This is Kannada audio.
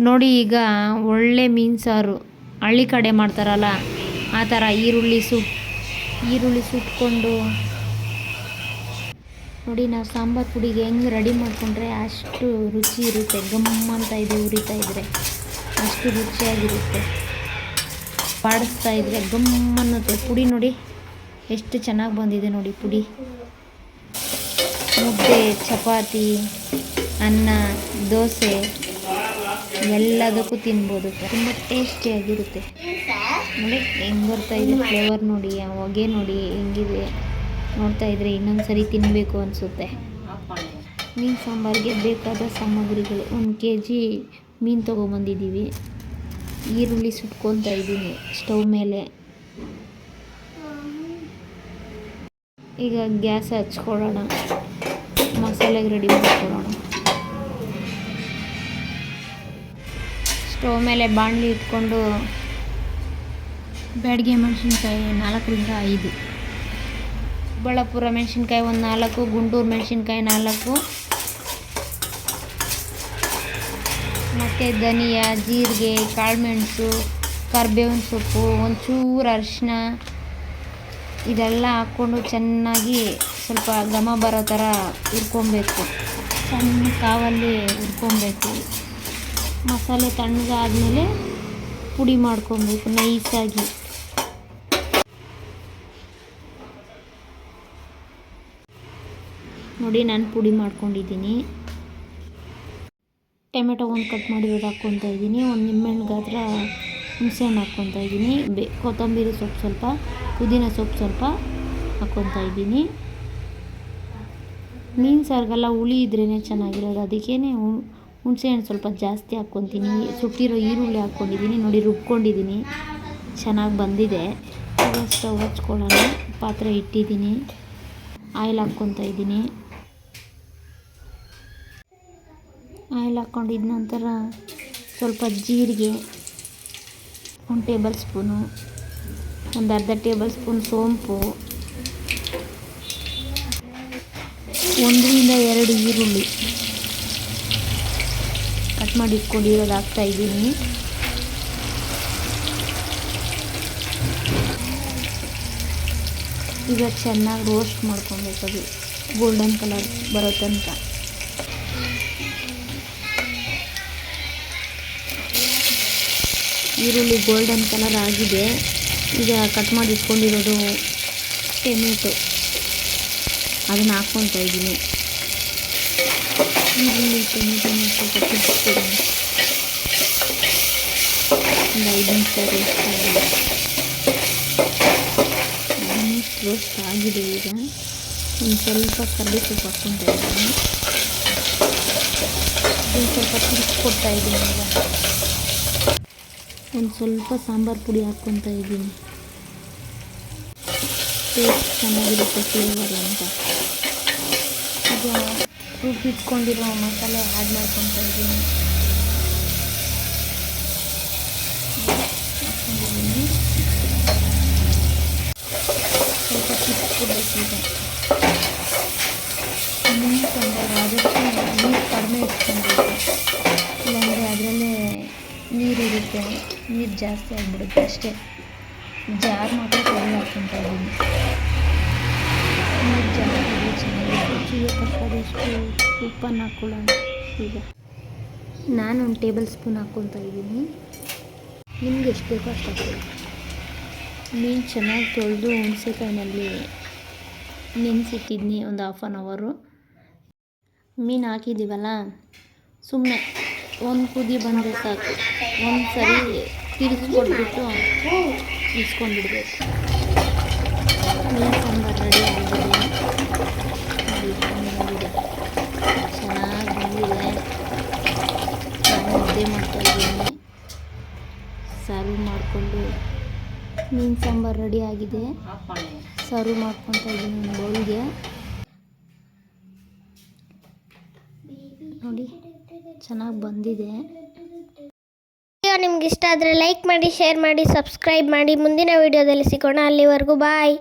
ನೋಡಿ ಈಗ ಒಳ್ಳೆ ಮೀನು ಸಾರು ಹಳ್ಳಿ ಕಡೆ ಮಾಡ್ತಾರಲ್ಲ ಆ ಥರ ಈರುಳ್ಳಿ ಸುಟ್ಕೊಂಡು ನೋಡಿ ನಾವು ಸಾಂಬಾರು ಪುಡಿಗೆ ಹೆಂಗೆ ರೆಡಿ ಮಾಡಿಕೊಂಡ್ರೆ ಅಷ್ಟು ರುಚಿ ಇರುತ್ತೆ. ಗಮ್ಮಂತ ಇದೆ ಉರಿತಾ ಇದ್ದರೆ ಅಷ್ಟು ರುಚಿಯಾಗಿರುತ್ತೆ. ಬಾಡಿಸ್ತಾ ಇದ್ದರೆ ಗಮ್ಮನ್ನುತ್ತೆ. ಪುಡಿ ನೋಡಿ ಎಷ್ಟು ಚೆನ್ನಾಗಿ ಬಂದಿದೆ ನೋಡಿ ಪುಡಿ. ಮುದ್ದೆ, ಚಪಾತಿ, ಅನ್ನ, ದೋಸೆ ಎಲ್ಲದಕ್ಕೂ ತಿನ್ಬೋದು. ತುಂಬ ಟೇಸ್ಟಿಯಾಗಿರುತ್ತೆ. ನೋಡಿ ಹೆಂಗೆ ಬರ್ತಾ ಇದೆ ಫ್ಲೇವರ್ ನೋಡಿ, ಹೊಗೆ ನೋಡಿ ಹೆಂಗಿದೆ. ನೋಡ್ತಾ ಇದ್ದರೆ ಇನ್ನೊಂದು ಸರಿ ತಿನ್ನಬೇಕು ಅನಿಸುತ್ತೆ. ಮೀನು ಸಾಂಬಾರಿಗೆ ಬೇಕಾದ ಸಾಮಗ್ರಿಗಳು: 1 kg ಮೀನು ತೊಗೊಂಬಂದಿದ್ದೀವಿ. ಈರುಳ್ಳಿ ಸುಟ್ಕೊತಾ ಇದ್ದೀನಿ ಸ್ಟವ್ ಮೇಲೆ. ಈಗ ಗ್ಯಾಸ್ ಹಚ್ಕೊಳ್ಳೋಣ, ಮಸಾಲೆಗೆ ರೆಡಿ ಮಾಡ್ಕೊಳ್ಳೋಣ. ಸ್ಟವ್ ಮೇಲೆ ಬಾಣಲಿ ಇಟ್ಕೊಂಡು ಬ್ಯಾಡಗೆ ಮೆಣಸಿನ್ಕಾಯಿ 4ರಿಂದ 5, ಚಿಕ್ಕಬಳ್ಳಾಪುರ ಮೆಣಸಿನ್ಕಾಯಿ ಒಂದು 4, ಗುಂಟೂರು ಮೆಣಸಿನ್ಕಾಯಿ 4, ಮತ್ತು ಧನಿಯಾ, ಜೀರಿಗೆ, ಕಾಳುಮೆಣಸು, ಕರಿಬೇವಿನ ಸೊಪ್ಪು, ಒಂಚೂರು ಅರಿಶಿನ ಇದೆಲ್ಲ ಹಾಕ್ಕೊಂಡು ಚೆನ್ನಾಗಿ ಸ್ವಲ್ಪ ಘಮ ಬರೋ ಥರ ಹುರ್ಕೊಬೇಕು. ಸಣ್ಣ ಕಾವಲ್ಲಿ ಹುರ್ಕೊಬೇಕು. ಮಸಾಲೆ ತಣ್ಣಗಾದ್ಮೇಲೆ ಪುಡಿ ಮಾಡ್ಕೊಬೇಕು ನೈಸಾಗಿ. ನೋಡಿ ನಾನು ಪುಡಿ ಮಾಡ್ಕೊಂಡಿದ್ದೀನಿ. ಟೊಮೆಟೊ ಒಂದು ಕಟ್ ಮಾಡಿರೋದು ಹಾಕ್ಕೊತಾ ಇದ್ದೀನಿ. ಒಂದು ನಿಂಬೆಹಣ್ಣು ಗಾತ್ರ ಹುಣಸೆಹಣ್ಣು ಹಾಕ್ಕೊತಾ ಇದ್ದೀನಿ. ಕೊತ್ತಂಬರಿ ಸೊಪ್ಪು ಸ್ವಲ್ಪ, ಪುದೀನ ಸೊಪ್ಪು ಸ್ವಲ್ಪ ಹಾಕ್ಕೊತಾ ಇದ್ದೀನಿ. ಮೀನು ಸಾರಿಗೆಲ್ಲ ಹುಳಿ ಇದ್ರೇ ಚೆನ್ನಾಗಿರೋದು, ಅದಕ್ಕೇ ಹುಣಸೆಹಣ್ಣು ಸ್ವಲ್ಪ ಜಾಸ್ತಿ ಹಾಕ್ಕೊತೀನಿ. ಸುಟ್ಟಿರೋ ಈರುಳ್ಳಿ ಹಾಕ್ಕೊಂಡಿದ್ದೀನಿ. ನೋಡಿ ರುಬ್ಕೊಂಡಿದ್ದೀನಿ, ಚೆನ್ನಾಗಿ ಬಂದಿದೆ. ಈಗ ಸ್ಟವ್ ಹಚ್ಕೊಳ್ಳೋಣ. ಪಾತ್ರೆ ಇಟ್ಟಿದ್ದೀನಿ, ಆಯಿಲ್ ಹಾಕ್ಕೊತಾ ಇದ್ದೀನಿ. ಆಯಿಲ್ ಹಾಕ್ಕೊಂಡಿದ್ದ ನಂತರ ಸ್ವಲ್ಪ ಜೀರಿಗೆ, 1 ಟೇಬಲ್ ಸ್ಪೂನು, ಒಂದು ಅರ್ಧ ಟೇಬಲ್ ಸ್ಪೂನ್ ಸೋಂಪು, 1ರಿಂದ 2 ಈರುಳ್ಳಿ ಕಟ್ ಮಾಡಿ ಇಟ್ಕೊಂಡಿರೋದು ಹಾಕ್ತಾಯಿದ್ದೀನಿ. ಈಗ ಚೆನ್ನಾಗಿ ರೋಸ್ಟ್ ಮಾಡ್ಕೊಬೇಕು, ಅದು ಗೋಲ್ಡನ್ ಕಲರ್ ಬರೋ ತನಕ. ಈರುಳ್ಳಿ ಗೋಲ್ಡನ್ ಕಲರ್ ಆಗಿದೆ. ಈಗ ಕಟ್ ಮಾಡಿ ಇಟ್ಕೊಂಡಿರೋದು ಟೊಮೆಟೊ ಅದನ್ನು ಹಾಕ್ಕೊತಾ ಇದ್ದೀನಿ. ಈರುಳ್ಳಿ ಟೊಮೆಟೊನ ಸ್ವಲ್ಪ ಕುದಿಸ್ತೀನಿ. ಒಂದು 5 ನಿಮಿಷ ರೋಸ್ಟ್ ಆಗಿದೆ. 5 ನಿಮಿಷ ರೋಸ್ಟ್ ಆಗಿದೆ. ಈಗ ಒಂದು ಸ್ವಲ್ಪ ಕರ್ಬೇವು ಸೊಪ್ಪು ಹಾಕ್ಕೊತಾ ಇದ್ದೀನಿ. ಒಂದು ಸ್ವಲ್ಪ ತಿರುಗಿಸ್ಕೊಡ್ತಾ ಇದ್ದೀನಿ. ಈಗ ಒಂದು ಸ್ವಲ್ಪ ಸಾಂಬಾರು ಪುಡಿ ಹಾಕ್ಕೊತಾ ಇದ್ದೀನಿ. ಟೇಸ್ಟ್ ಚೆನ್ನಾಗಿರುತ್ತೆ ಫ್ಲೇವರ್ ಅಂತ. ಈಗ ರುಬ್ಬಿಟ್ಕೊಂಡಿರೋ ಮಸಾಲೆ ಆ್ಯಡ್ ಮಾಡ್ಕೊತಾ ಇದ್ದೀನಿ. ಹಾಕ್ಕೊಂಡಿದ್ದೀನಿ. ಸ್ವಲ್ಪ ತಿರುಗಿಸ್ಕೊಡ್ಬೇಕು. ಈಗ ಮೀನು ಸಾಂಬಾರು ಆದಷ್ಟು ನೀರು ಕಡಿಮೆ ಇಟ್ಕೊಬೇಕು, ಇಲ್ಲಾಂದರೆ ಅದರಲ್ಲೇ ನೀರಿರುತ್ತೆ, ನೀರು ಜಾಸ್ತಿ ಆಗಿಬಿಡುತ್ತೆ ಅಷ್ಟೇ. ಜಾರ್ ಮಾತ್ರ ಕಡಿಮೆ ಹಾಕ್ಕೊತಾ ಇದ್ದೀನಿ. ನೀರು ಜಾಸ್ತಿ ಚೆನ್ನಾಗಿ ರುಚಿಗೆ ತಕ್ಕದಷ್ಟು ಉಪ್ಪನ್ನು ಹಾಕ್ಕೊಳ್ಳೋಣ. ಈಗ ನಾನು 1 ಟೇಬಲ್ ಸ್ಪೂನ್ ಹಾಕ್ಕೊತಾ ಇದ್ದೀನಿ. ನಿಮ್ಗೆ ಎಷ್ಟು ಬೇಕೋ ಅಷ್ಟು ಹಾಕ್ಕೊಳ್ಳಿ. ಮೀನು ಚೆನ್ನಾಗಿ ತೊಳೆದು ಹುಣಸೆಕಾಯಿನಲ್ಲಿ ನೆನೆಸಿಟ್ಟಿದ್ನಿ ಒಂದು 1/2 hour. ಮೀನು ಹಾಕಿದ್ದೀವಲ್ಲ, ಸುಮ್ಮನೆ ಒಂದು ಕುದಿ ಬಂದರೆ ಸಾಕು. ಒಂದು ಸರಿ ತಿರುಗಿಸ್ಕೊಟ್ಬಿಟ್ಟು ಇಸ್ಕೊಂಡ್ಬಿಡ್ಬೇಕು. ಮೀನು ಸಾಂಬಾರು ರೆಡಿ ಆಗಿದೆ. ಬಂದಿದೆ, ಚೆನ್ನಾಗಿ ಬಂದಿದೆ. ನಾನು ಮುದ್ದೆ ಮಾಡ್ತಾಯಿದ್ದೀನಿ. ಸರ್ವ್ ಮಾಡಿಕೊಂಡು ಮೀನು ಸಾಂಬಾರು ರೆಡಿ ಆಗಿದೆ. ಸರ್ವ್ ಮಾಡ್ಕೊತಾ ಇದ್ದೀನಿ ಒಂದು ಬೌಲ್ಗೆ. ನೋಡಿ ಚೆನ್ನಾಗಿ ಬಂದಿದೆ. ನಿಮ್ಗೆ ಇಷ್ಟ ಆದರೆ ಲೈಕ್ ಮಾಡಿ, ಶೇರ್ ಮಾಡಿ, ಸಬ್ಸ್ಕ್ರೈಬ್ ಮಾಡಿ. ಮುಂದಿನ ವಿಡಿಯೋದಲ್ಲಿ ಸಿಗೋಣ. ಅಲ್ಲಿವರೆಗೂ ಬಾಯ್.